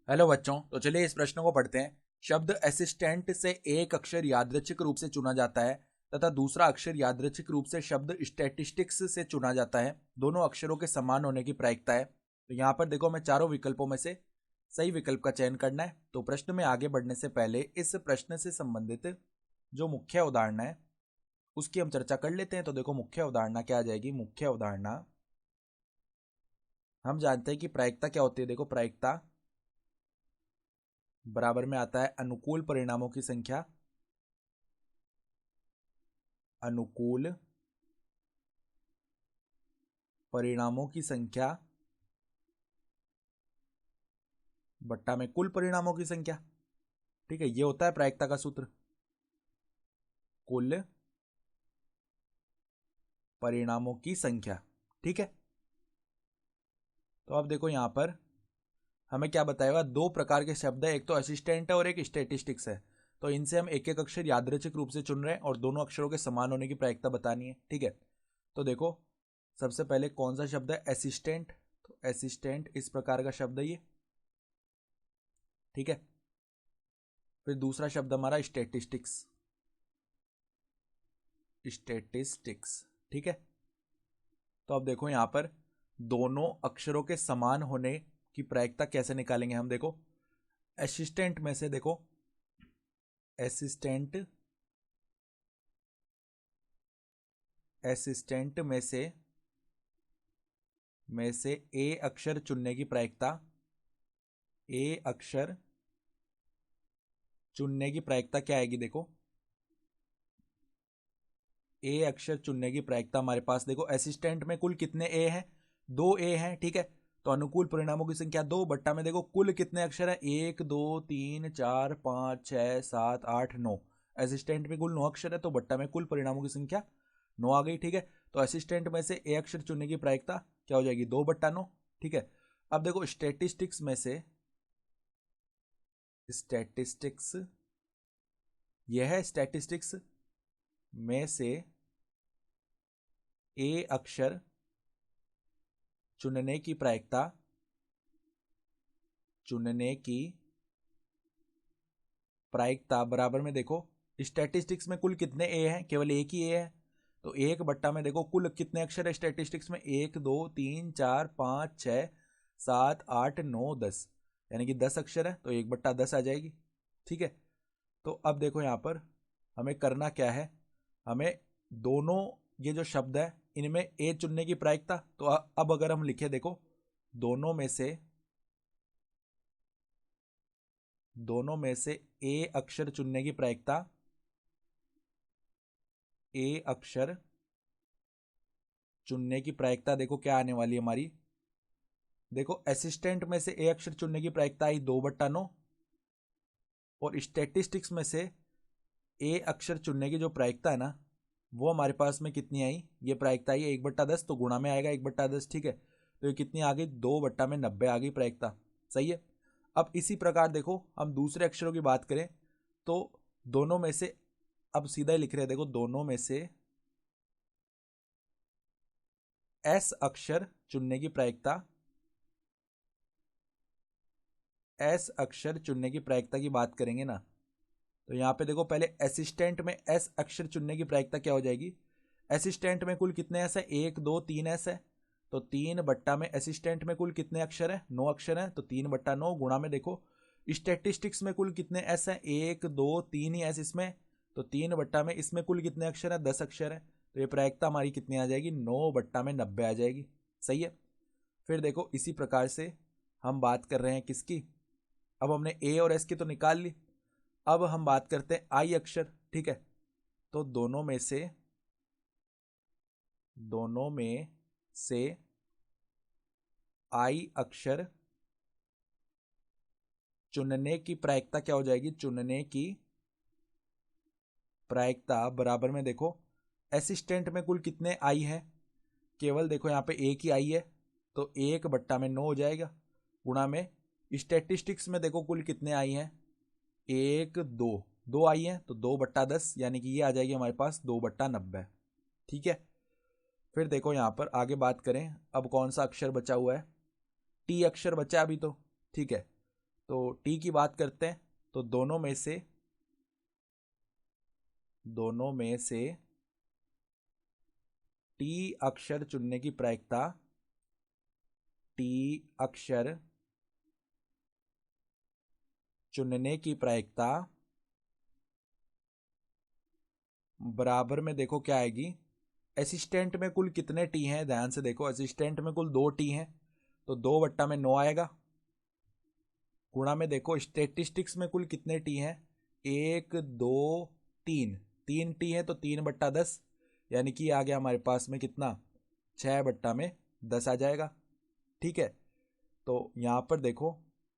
Hello बच्चों, तो चलिए इस प्रश्न को पढ़ते हैं। शब्द असिस्टेंट से एक अक्षर यादृच्छिक रूप से चुना जाता है तथा दूसरा अक्षर यादृच्छिक रूप से शब्द स्टैटिस्टिक्स से चुना जाता है। दोनों अक्षरों के समान होने की प्रायिकता है। तो यहाँ पर देखो, मैं चारों विकल्पों में से सही विकल्प का चयन करना है। तो प्रश्न में आगे बढ़ने से पहले इस प्रश्न से संबंधित जो मुख्य उदाहरण है उसकी हम चर्चा कर लेते हैं। तो देखो, मुख्य अवधारणा क्या आ जाएगी। मुख्य अवधारणा हम जानते हैं कि प्रायिकता क्या होती है। देखो, प्रायिकता बराबर में आता है अनुकूल परिणामों की संख्या। अनुकूल परिणामों की संख्या बट्टा में कुल परिणामों की संख्या। ठीक है, ये होता है प्रायिकता का सूत्र। कुल परिणामों की संख्या। ठीक है, तो अब देखो यहां पर हमें क्या बताएगा। दो प्रकार के शब्द है, एक तो असिस्टेंट है और एक स्टैटिस्टिक्स है। तो इनसे हम एक एक अक्षर यादृच्छिक रूप से चुन रहे हैं और दोनों अक्षरों के समान होने की प्रायिकता बतानी है। ठीक है, तो देखो सबसे पहले कौन सा शब्द है, असिस्टेंट। तो असिस्टेंट इस प्रकार का शब्द है ये। ठीक है, फिर दूसरा शब्द हमारा स्टैटिस्टिक्स। स्टैटिस्टिक्स, ठीक है। तो अब देखो यहां पर दोनों अक्षरों के समान होने की प्रायिकता कैसे निकालेंगे हम। देखो, असिस्टेंट में से देखो, असिस्टेंट असिस्टेंट में से ए अक्षर चुनने की प्रायिकता। ए अक्षर चुनने की प्रायिकता क्या आएगी। देखो, ए अक्षर चुनने की प्रायिकता हमारे पास देखो, असिस्टेंट में कुल कितने ए हैं, दो ए हैं। ठीक है, तो अनुकूल परिणामों की संख्या दो बट्टा में देखो कुल कितने अक्षर है, एक दो तीन चार पाँच छः सात आठ नौ। असिस्टेंट में कुल 9 अक्षर है, तो बट्टा में कुल परिणामों की संख्या 9 आ गई। ठीक है, तो असिस्टेंट में से ए अक्षर चुनने की प्रायिकता क्या हो जाएगी, 2/9। ठीक है, अब देखो स्टैटिस्टिक्स में से, स्टैटिस्टिक्स यह है, स्टैटिस्टिक्स में से ए अक्षर चुनने की प्रायिकता, चुनने की प्रायिकता बराबर में देखो, स्टैटिस्टिक्स में कुल कितने ए हैं, केवल एक ही ए है। तो एक बट्टा में देखो कुल कितने अक्षर है स्टैटिस्टिक्स में, 1 2 3 4 5 6 7 8 9 10, यानी कि 10 अक्षर है, तो 1/10 आ जाएगी। ठीक है, तो अब देखो यहाँ पर हमें करना क्या है। हमें दोनों ये जो शब्द है इनमें ए चुनने की प्रायिकता। तो अब अगर हम लिखे, देखो दोनों में से ए अक्षर चुनने की प्रायिकता, ए अक्षर चुनने की प्रायिकता देखो क्या आने वाली है हमारी। देखो, असिस्टेंट में से ए अक्षर चुनने की प्रायिकता आई 2/9 और स्टैटिस्टिक्स में से ए अक्षर चुनने की जो प्रायिकता है ना, वो हमारे पास में कितनी आई, ये प्रायिकता आई 1/10, तो गुणा में आएगा 1/10। ठीक है, तो ये कितनी आ गई, 2/90 आ गई प्रायिकता। सही है। अब इसी प्रकार देखो हम दूसरे अक्षरों की बात करें तो दोनों में से, अब सीधा ही लिख रहे हैं, देखो दोनों में से एस अक्षर चुनने की प्रायिकता, एस अक्षर चुनने की प्रायिकता की बात करेंगे ना, तो यहां पे देखो पहले असिस्टेंट में एस अक्षर चुनने की प्रायिकता क्या हो जाएगी। असिस्टेंट में कुल कितने एस है, 1 2 3 एस है, तो 3 बट्टा में असिस्टेंट में कुल कितने अक्षर है, 9 अक्षर है, तो 3/9 गुणा में देखो स्टैटिस्टिक्स में कुल कितने एस है, 1 2 3 ही एस इसमें, तो 3 बट्टा में इसमें कुल कितने अक्षर है, 10 अक्षर है, तो ये प्रायिकता हमारी कितनी आ जाएगी, 9/90 आ जाएगी। सही है। फिर देखो इसी प्रकार से हम बात कर रहे हैं किसकी, अब हमने ए और एस की तो निकाल ली, अब हम बात करते हैं आई अक्षर। ठीक है, तो दोनों में से आई अक्षर चुनने की प्रायिकता क्या हो जाएगी, चुनने की प्रायिकता बराबर में देखो, असिस्टेंट में कुल कितने आई हैं, केवल देखो यहाँ पे एक ही आई है, तो 1/9 हो जाएगा, गुणा में स्टैटिस्टिक्स में देखो कुल कितने आई हैं, 1 2 आई हैं, तो 2/10, यानी कि ये आ जाएगी हमारे पास 2/90। ठीक है, फिर देखो यहाँ पर आगे बात करें, अब कौन सा अक्षर बचा हुआ है, टी अक्षर बचा अभी तो। ठीक है, तो टी की बात करते हैं तो दोनों में से टी अक्षर चुनने की प्रायिकता बराबर में देखो क्या आएगी, असिस्टेंट में कुल कितने टी हैं, ध्यान से देखो असिस्टेंट में कुल 2 टी हैं तो 2/9 आएगा, गुणा में देखो स्टेटिस्टिक्स में कुल कितने टी हैं, 1 2 3 टी हैं तो 3/10, यानी कि आ गया हमारे पास में कितना 6/10 आ जाएगा। ठीक है, तो यहाँ पर देखो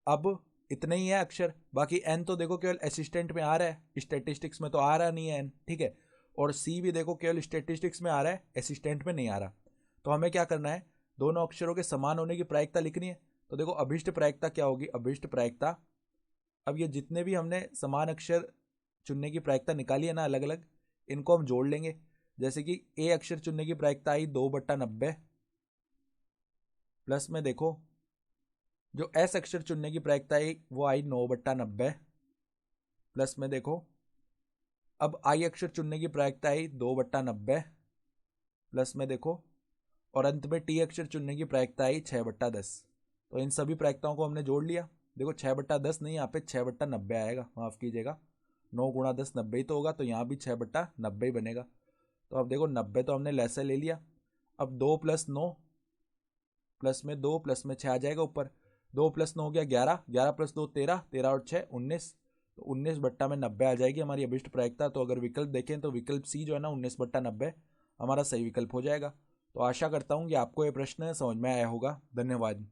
अब इतने ही है अक्षर, बाकी एन तो देखो केवल असिस्टेंट में आ रहा है, स्टेटिस्टिक्स में तो आ रहा नहीं है एन। ठीक है, और सी भी देखो केवल स्टेटिस्टिक्स में आ रहा है, असिस्टेंट में नहीं आ रहा। तो हमें क्या करना है, दोनों अक्षरों के समान होने की प्रायिकता लिखनी है। तो देखो अभिष्ट प्रायिकता क्या होगी, अभिष्ट प्रायिकता, अब ये जितने भी हमने समान अक्षर चुनने की प्रायिकता निकाली है ना अलग अलग, इनको हम जोड़ लेंगे। जैसे कि ए अक्षर चुनने की प्रायिकता आई 2/90, प्लस में देखो जो एस अक्षर चुनने की प्रायिकता आई वो आई 9/90, प्लस में देखो अब आई अक्षर चुनने की प्रायिकता आई 2/90, प्लस में देखो और अंत में टी अक्षर चुनने की प्रायिकता आई 6/10। तो इन सभी प्रायिकताओं को हमने जोड़ लिया। देखो 6/10 नहीं, यहाँ पे 6/90 आएगा, माफ कीजिएगा, 9 × 10 90 ही तो होगा, तो यहाँ भी 6/90 ही बनेगा। तो अब देखो 90 तो हमने लैसे ले लिया, अब 2 + 9 प्लस में 2 प्लस में 6 आ जाएगा ऊपर, 2 + 9 हो गया 11, 11 + 2 13, 13 और 6 19, तो 19/90 आ जाएगी हमारी अभिष्ट प्रायिकता। तो अगर विकल्प देखें तो विकल्प सी जो है ना 19/90 हमारा सही विकल्प हो जाएगा। तो आशा करता हूँ कि आपको ये प्रश्न समझ में आया होगा। धन्यवाद।